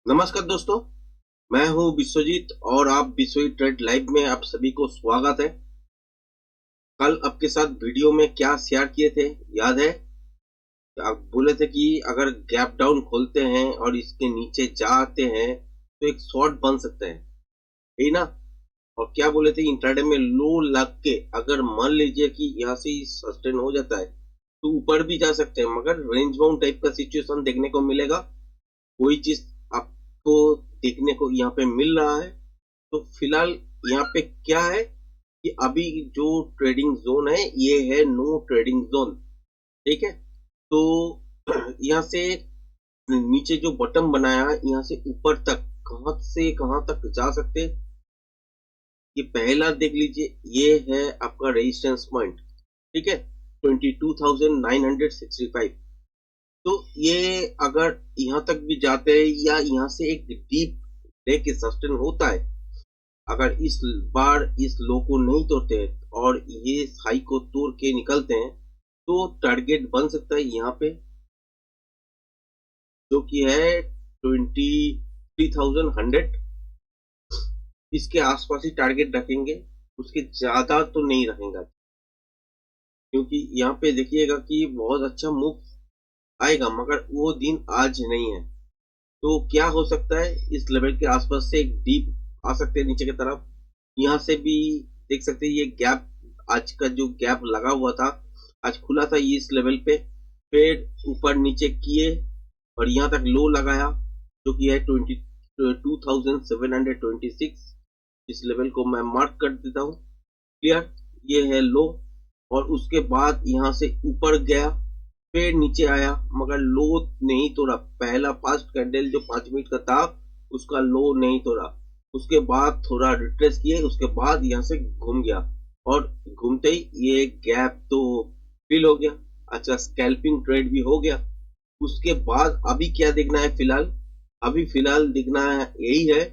नमस्कार दोस्तों, मैं हूं विश्वजीत और आप विश्वजीत ट्रेड लाइव में आप सभी को स्वागत है। कल आपके साथ वीडियो में क्या शेयर किए थे याद है? आप बोले थे कि अगर गैप डाउन खोलते हैं और इसके नीचे जाते हैं तो एक शॉर्ट बन सकता है, यही ना? और क्या बोले थे, इंट्राडे में लो लग के अगर मान लीजिए कि यहाँ से सस्टेन हो जाता है तो ऊपर भी जा सकते हैं, मगर रेंज बाउंड टाइप का सिचुएशन देखने को मिलेगा। कोई चीज आपको देखने को यहाँ पे मिल रहा है। तो फिलहाल यहाँ पे क्या है कि अभी जो ट्रेडिंग जोन है ये है नो ट्रेडिंग जोन। ठीक है, तो यहाँ से नीचे जो बटन बनाया है यहाँ से ऊपर तक कहां से कहां तक जा सकते, ये पहला देख लीजिए। ये है आपका रेजिस्टेंस पॉइंट, ठीक है, 22,965। तो ये अगर यहाँ तक भी जाते हैं या यहाँ से एक डीप लेके सस्टेन होता है, अगर इस बार इस लो को नहीं तोड़ते और ये हाई को तोड़ के निकलते हैं तो टारगेट बन सकता है यहाँ पे, जो कि है 23,100। इसके आसपास ही टारगेट रखेंगे, उसके ज्यादा तो नहीं रखेंगे, क्योंकि यहाँ पे देखिएगा कि बहुत अच्छा मूव आएगा, मगर वो दिन आज नहीं है। तो क्या हो सकता है, इस लेवल के आसपास से एक डीप आ सकते हैं नीचे की तरफ। यहाँ से भी देख सकते हैं ये गैप, आज का जो गैप लगा हुआ था, आज खुला था ये इस लेवल पे, फिर ऊपर नीचे किए और यहाँ तक लो लगाया जो कि है 22,726। इस लेवल को मैं मार्क कर देता हूँ, क्लियर। ये है लो और उसके बाद यहाँ से ऊपर गया, फिर नीचे आया मगर लो नहीं तोड़ा। पहला फास्ट कैंडल जो 5 मिनट का था उसका लो नहीं तोड़ा, उसके बाद थोड़ा रिट्रेस किए, उसके बाद यहाँ से घूम गया और घूमते ही ये गैप तो फिल हो गया। अच्छा, स्कैल्पिंग ट्रेड भी हो गया। उसके बाद अभी क्या देखना है फिलहाल, अभी फिलहाल देखना है यही है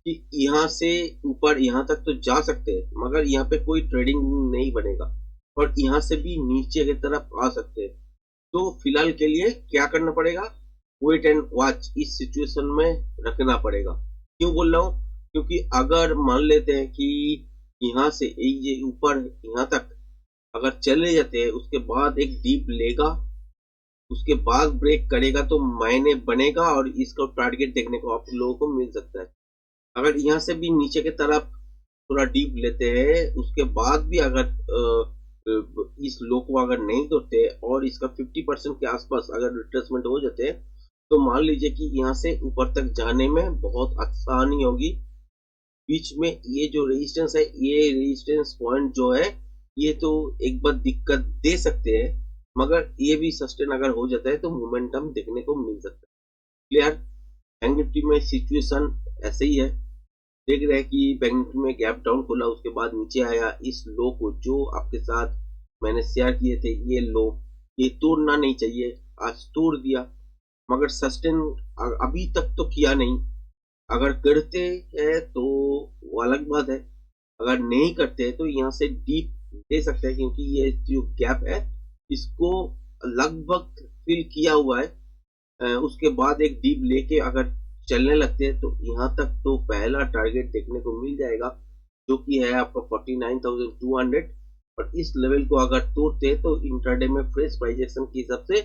कि यहाँ से ऊपर यहाँ तक तो जा सकते हैं मगर यहाँ पे कोई ट्रेडिंग नहीं बनेगा और यहाँ से भी नीचे की तरफ आ सकते हैं। तो फिलहाल के लिए क्या करना पड़ेगा, वेट एंड वॉच इस सिचुएशन में रखना पड़ेगा। क्यों बोल रहा हूँ, क्योंकि अगर मान लेते हैं कि यहाँ से ये ऊपर यहाँ तक अगर चले जाते हैं, उसके बाद एक डीप लेगा, उसके बाद ब्रेक करेगा तो मायने बनेगा और इसका टारगेट देखने को आप लोगों को मिल सकता है। अगर यहाँ से भी नीचे की तरफ थोड़ा डीप लेते हैं, उसके बाद भी अगर इस लो को अगर नहीं तोड़ते और इसका 50% के आसपास अगर रिट्रेसमेंट हो जाते हैं तो मान लीजिए कि यहाँ से ऊपर तक जाने में बहुत आसानी होगी। बीच में ये जो रेजिस्टेंस है, ये रेजिस्टेंस पॉइंट जो है ये तो एक बार दिक्कत दे सकते हैं, मगर ये भी सस्टेन अगर हो जाता है तो मोमेंटम देखने को मिल सकता है, क्लियर। बैंक निफ्टी में सिचुएशन ऐसे ही है, देख रहे हैं कि बैंक निफ्टी में गैप डाउन खोला, उसके बाद नीचे आया। इस लो को जो आपके साथ मैंने शेयर किए थे, ये लो ये तोड़ना नहीं चाहिए, आज तोड़ दिया मगर सस्टेन अभी तक तो किया नहीं। अगर करते हैं तो वो अलग बात है, अगर नहीं करते तो यहाँ से डीप दे सकते हैं, क्योंकि ये जो गैप है इसको लगभग फिल किया हुआ है। उसके बाद एक डीप लेके अगर चलने लगते हैं तो यहाँ तक तो पहला टारगेट देखने को मिल जाएगा, जो कि है आपका 49,200। और इस लेवल को अगर तोड़ते हैं तो इंट्राडे में फ्रेश प्राइस एक्शन के हिसाब से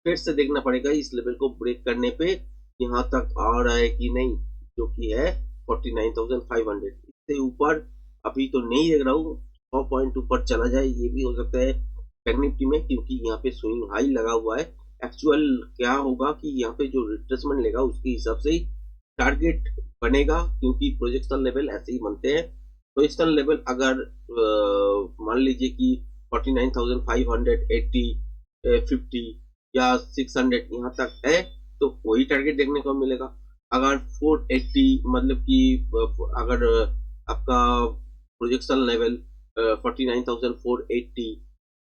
फिर से देखना पड़ेगा इस लेवल को ब्रेक करने पे यहाँ तक आ रहा है कि नहीं, जो कि है 49,500। इससे ऊपर अभी तो नहीं देख रहा हूँ, 100 पॉइंट ऊपर चला जाए ये भी हो सकता है बैंक निफ्टी में, क्योंकि यहाँ पे स्विंग हाई लगा हुआ है। एक्चुअल क्या होगा कि यहाँ पे जो रिट्रेसमेंट लेगा उसके हिसाब से ही टारगेट बनेगा, क्योंकि प्रोजेक्शन लेवल ऐसे ही बनते हैं। प्रोजेक्शन लेवल अगर मान लीजिए कि 49,500, 80, 50 या 600 यहाँ तक है तो वही टारगेट देखने को मिलेगा। अगर 480 मतलब कि अगर आपका प्रोजेक्शन लेवल 49,480,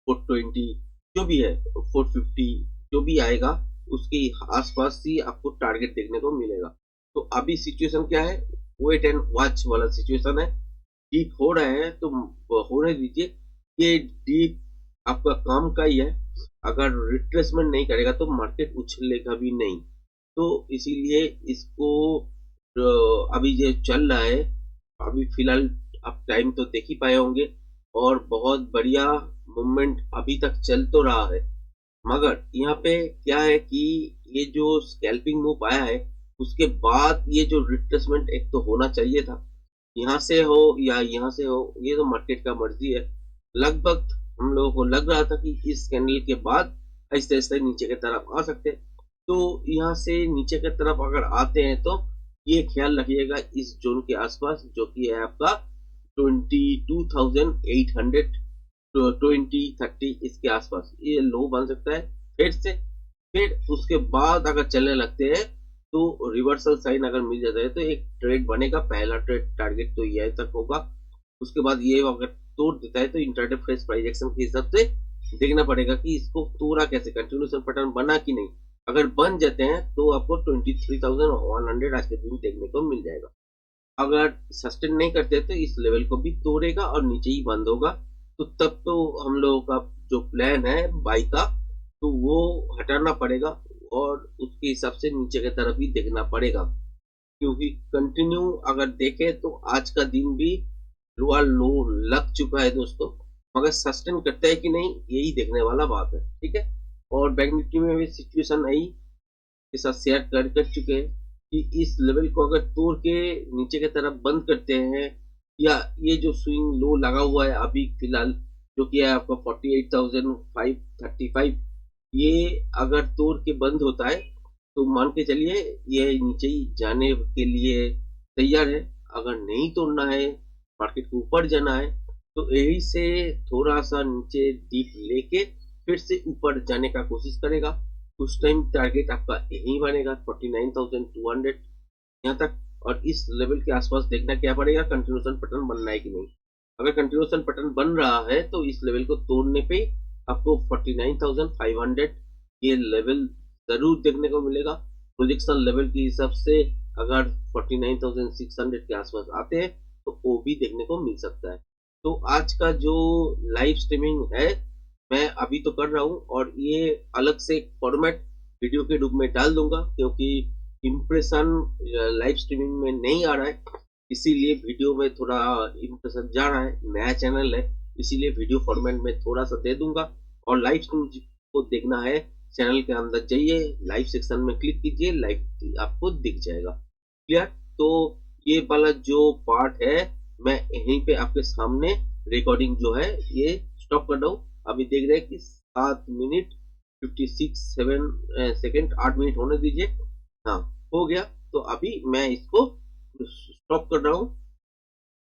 420 जो भी है, 450 जो भी आएगा उसके आसपास ही आपको टारगेट देखने को मिलेगा। तो अभी सिचुएशन क्या है, वेट एंड वॉच वाला सिचुएशन है। डीप हो रहा है तो होने दीजिए, ये डीप आपका काम का ही है। अगर रिट्रेसमेंट नहीं करेगा तो मार्केट उछलेगा भी नहीं, तो इसीलिए इसको तो अभी जो चल रहा है, अभी फिलहाल आप टाइम तो देख ही पाए होंगे, और बहुत बढ़िया मूवमेंट अभी तक चल तो रहा है। मगर यहाँ पे क्या है कि ये जो स्कैल्पिंग मूव आया है, उसके बाद ये जो रिट्रेसमेंट एक तो होना चाहिए था, यहाँ से हो या यहाँ से हो, ये तो मार्केट का मर्जी है। लगभग हम लोगों को लग रहा था कि इस कैंडल के बाद ऐसे ऐसे नीचे की तरफ आ सकते हैं। तो यहाँ से नीचे की तरफ अगर आते हैं तो ये ख्याल रखिएगा इस जोन के आसपास, जो कि है आपका 22,800 तो 2030 इसके आसपास ये लो बन सकता है फिर से। फिर उसके बाद अगर चलने लगते हैं तो रिवर्सल साइन अगर मिल जाता है तो एक ट्रेड बनेगा, पहला ट्रेड टारगेट तो ये तक होगा। उसके बाद ये अगर तोड़ देता है तो इंट्राडे फ्रेश प्राइस एक्शन के हिसाब से देखना पड़ेगा कि इसको तोड़ा कैसे, कंटिन्यूएशन पैटर्न बना कि नहीं। अगर बन जाते हैं तो आपको 23,100 आज के दिन देखने को मिल जाएगा। अगर सस्टेन नहीं करते तो इस लेवल को भी तोड़ेगा और नीचे ही बंद होगा। तो तब तो हम लोगों का जो प्लान है बाई का, तो वो हटाना पड़ेगा और उसके हिसाब से नीचे की तरफ ही देखना पड़ेगा। क्योंकि कंटिन्यू अगर देखें तो आज का दिन भी लोअर लो लग चुका है दोस्तों, मगर सस्टेन करता है कि नहीं यही देखने वाला बात है। ठीक है, और बैंक निफ्टी में भी सिचुएशन आई के साथ शेयर कर चुके हैं कि इस लेवल को अगर तोड़ के नीचे की तरफ बंद करते हैं, या ये जो स्विंग लो लगा हुआ है अभी फिलहाल जो कि है आपका 48,535, ये अगर तोड़ के बंद होता है तो मान के चलिए ये नीचे ही जाने के लिए तैयार है। अगर नहीं तोड़ना है, मार्केट को ऊपर जाना है, तो यही से थोड़ा सा नीचे डीप लेके फिर से ऊपर जाने का कोशिश करेगा। उस टाइम टारगेट आपका यही बनेगा 49,200 यहाँ तक। और इस लेवल के आसपास देखना क्या पड़ेगा, कंटिन्यूएशन पैटर्न बनना है कि नहीं। अगर कंटिन्यूएशन पैटर्न बन रहा है तो इस लेवल को तोड़ने पे आपको 49,500 ये लेवल जरूर देखने को मिलेगा। प्रोजेक्शन लेवल के हिसाब से अगर 49,600 के आसपास आते हैं तो वो भी देखने को मिल सकता है। तो आज का जो लाइव स्ट्रीमिंग है मैं अभी तो कर रहा हूँ, और ये अलग से एक फॉर्मेट वीडियो के रूप में डाल दूंगा, क्योंकि इम्प्रेशन लाइव स्ट्रीमिंग में नहीं आ रहा है, इसीलिए वीडियो में थोड़ा इम्प्रेशन जा रहा है। नया चैनल है इसीलिए वीडियो फॉर्मेट में थोड़ा सा दे दूंगा। और लाइव स्ट्रीम को देखना है, चैनल के अंदर जाइए, लाइव सेक्शन में क्लिक कीजिए, लाइव आपको दिख जाएगा। क्लियर? तो ये वाला जो पार्ट है मैं यहीं पे आपके सामने रिकॉर्डिंग जो है ये स्टॉप कर रहा हूँ। अभी देख रहे हैं कि 7 मिनट 56 सेकेंड, 8 मिनट होने दीजिए। हाँ, हो गया। तो अभी मैं इसको स्टॉप कर रहा हूँ